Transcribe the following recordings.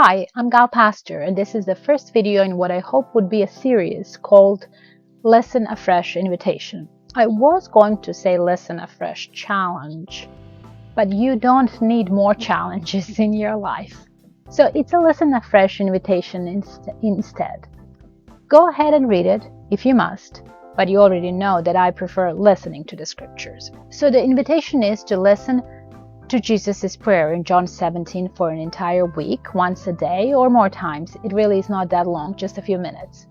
Hi, I'm Gal Pastor, and this is the first video in what I hope would be a series called Listen Afresh Invitation. I was going to say Listen Afresh Challenge, but you don't need more challenges in your life. So it's a Listen Afresh invitation instead. Go ahead and read it if you must, but you already know that I prefer listening to the scriptures. So the invitation is to listen to Jesus' prayer in John 17 for an entire week, once a day or more times. It really is not that long, just a few minutes.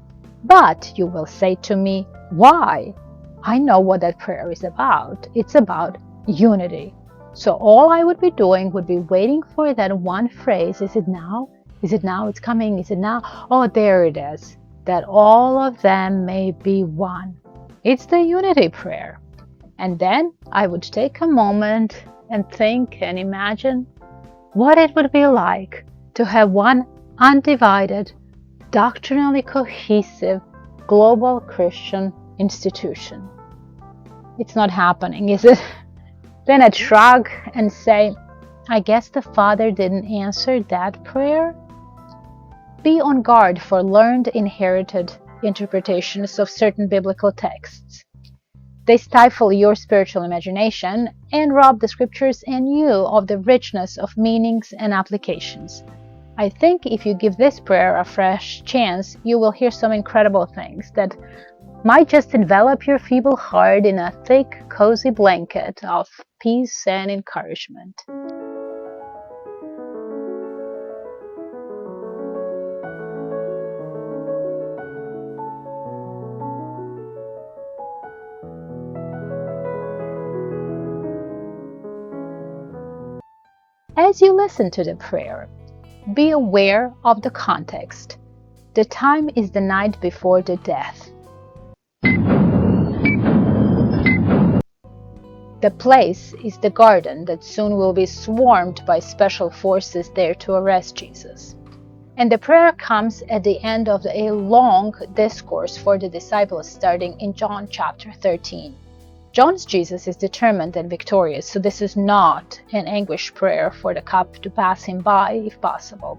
But you will say to me, why? I know what that prayer is about. It's about unity. So all I would be doing would be waiting for that one phrase. Is it now? Is it now? It's coming. Is it now? Oh, there it is. That all of them may be one. It's the unity prayer. And then I would take a moment and think and imagine what it would be like to have one undivided, doctrinally cohesive, global Christian institution. It's not happening, is it? Then I'd shrug and say, I guess the Father didn't answer that prayer. Be on guard for learned, inherited interpretations of certain biblical texts. They stifle your spiritual imagination and rob the scriptures and you of the richness of meanings and applications. I think if you give this prayer a fresh chance, you will hear some incredible things that might just envelop your feeble heart in a thick, cozy blanket of peace and encouragement. As you listen to the prayer, be aware of the context. The time is the night before the death. The place is the garden that soon will be swarmed by special forces there to arrest Jesus. And the prayer comes at the end of a long discourse for the disciples starting in John chapter 13. John's Jesus is determined and victorious, so this is not an anguish prayer for the cup to pass him by if possible.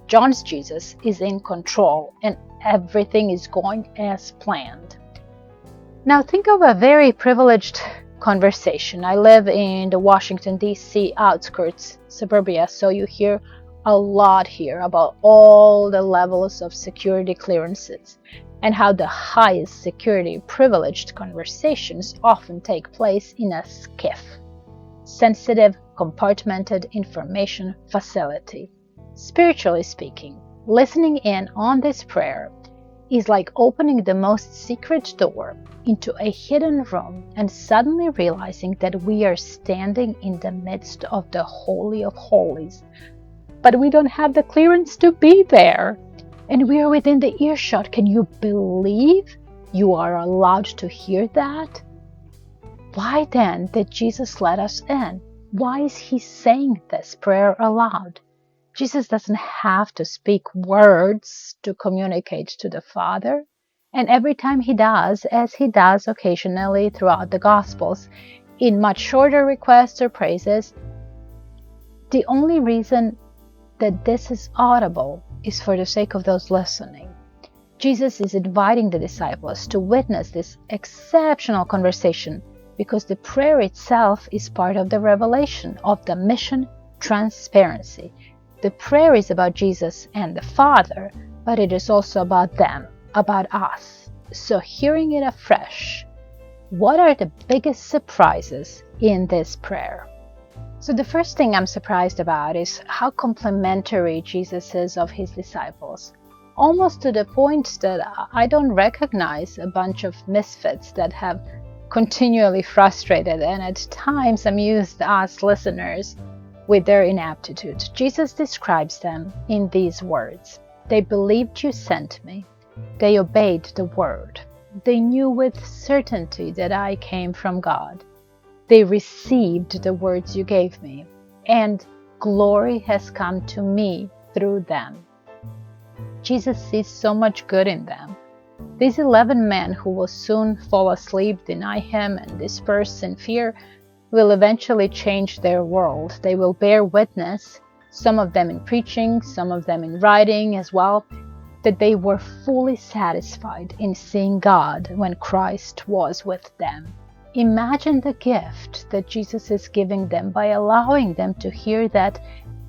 John's Jesus is in control and everything is going as planned. Now think of a very privileged conversation. I live in the Washington, D.C. outskirts, suburbia, so you hear a lot here about all the levels of security clearances and how the highest security privileged conversations often take place in a SCIF, sensitive, compartmented information facility. Spiritually speaking, listening in on this prayer is like opening the most secret door into a hidden room and suddenly realizing that we are standing in the midst of the Holy of Holies, but we don't have the clearance to be there. And we are within the earshot. Can you believe you are allowed to hear that? Why then did Jesus let us in? Why is he saying this prayer aloud? Jesus doesn't have to speak words to communicate to the Father. And every time he does, as he does occasionally throughout the Gospels, in much shorter requests or praises, the only reason that this is audible is for the sake of those listening. Jesus is inviting the disciples to witness this exceptional conversation because the prayer itself is part of the revelation of the mission transparency. The prayer is about Jesus and the Father, but it is also about them, about us. So hearing it afresh, what are the biggest surprises in this prayer? So the first thing I'm surprised about is how complimentary Jesus is of his disciples, almost to the point that I don't recognize a bunch of misfits that have continually frustrated and at times amused us listeners with their inaptitude. Jesus describes them in these words. They believed you sent me. They obeyed the word. They knew with certainty that I came from God. They received the words you gave me, and glory has come to me through them. Jesus sees so much good in them. These 11 men who will soon fall asleep, deny him, and disperse in fear will eventually change their world. They will bear witness some of them in preaching, some of them in writing as well, that they were fully satisfied in seeing God when Christ was with them. Imagine the gift that Jesus is giving them by allowing them to hear that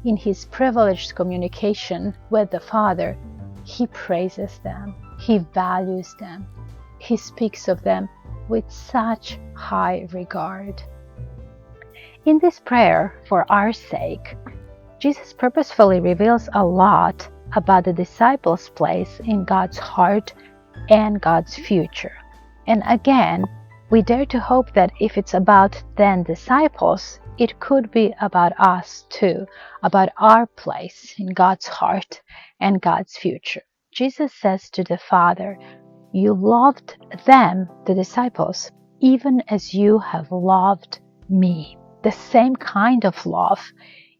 in his privileged communication with the Father, he praises them, he values them, he speaks of them with such high regard. In this prayer, for our sake, Jesus purposefully reveals a lot about the disciples' place in God's heart and God's future. And again, we dare to hope that if it's about 10 disciples, it could be about us too, about our place in God's heart and God's future. Jesus says to the Father, "You loved them, the disciples, even as you have loved me." The same kind of love,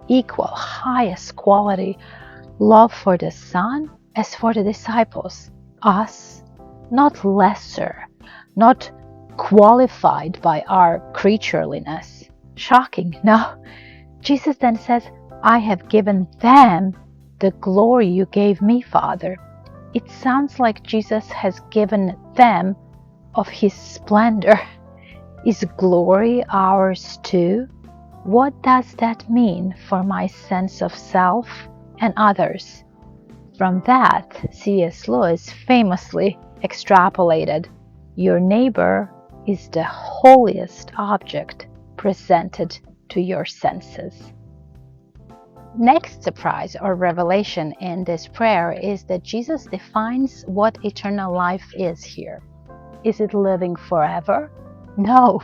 equal, highest quality love for the Son as for the disciples. Us, not lesser, not qualified by our creatureliness. Shocking, no? Jesus then says, "I have given them the glory you gave me, Father." It sounds like Jesus has given them of his splendor. Is glory ours too? What does that mean for my sense of self and others? From that, C.S. Lewis famously extrapolated, "Your neighbor is the holiest object presented to your senses." Next surprise or revelation in this prayer is that Jesus defines what eternal life is here. Is it living forever? No.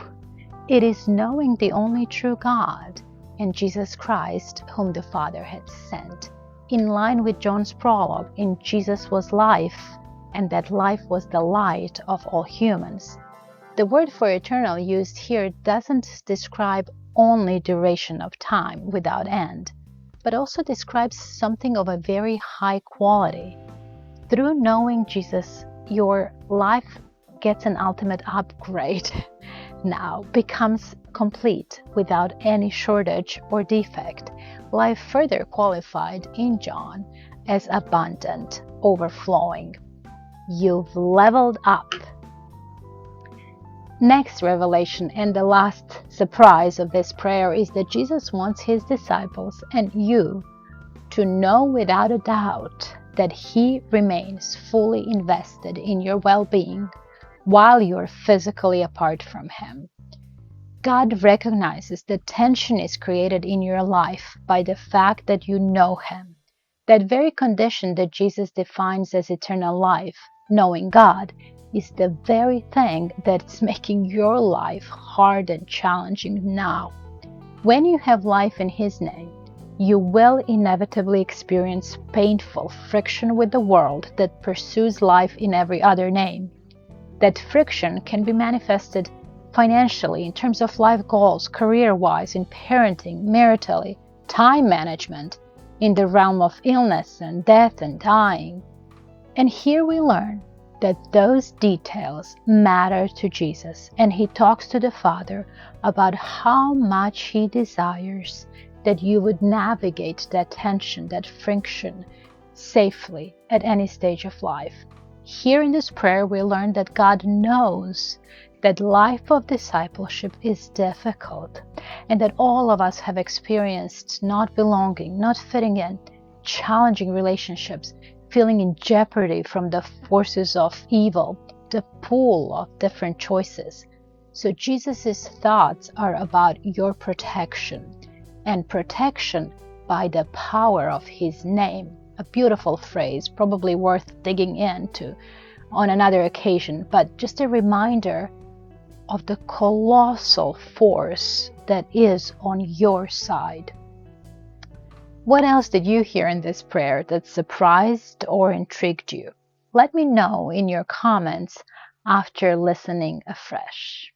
It is knowing the only true God and Jesus Christ, whom the Father had sent. In line with John's prologue, in Jesus was life, and that life was the light of all humans. The word for eternal used here doesn't describe only duration of time without end, but also describes something of a very high quality. Through knowing Jesus, your life gets an ultimate upgrade. Now becomes complete without any shortage or defect. Life further qualified in John as abundant, overflowing. You've leveled up. Next revelation and the last surprise of this prayer is that Jesus wants his disciples and you to know without a doubt that he remains fully invested in your well-being while you're physically apart from him. God recognizes that tension is created in your life by the fact that you know him. That very condition that Jesus defines as eternal life, knowing God, is the very thing that's making your life hard and challenging now. When you have life in his name, you will inevitably experience painful friction with the world that pursues life in every other name. That friction can be manifested financially, in terms of life goals, career-wise, in parenting, maritally, time management, in the realm of illness and death and dying. And here we learn that those details matter to Jesus, and he talks to the Father about how much he desires that you would navigate that tension, that friction, safely at any stage of life. Here in this prayer, we learn that God knows that life of discipleship is difficult, and that all of us have experienced not belonging, not fitting in, challenging relationships, feeling in jeopardy from the forces of evil, the pool of different choices. So Jesus' thoughts are about your protection, and protection by the power of his name. A beautiful phrase, probably worth digging into on another occasion, but just a reminder of the colossal force that is on your side. What else did you hear in this prayer that surprised or intrigued you? Let me know in your comments after listening afresh.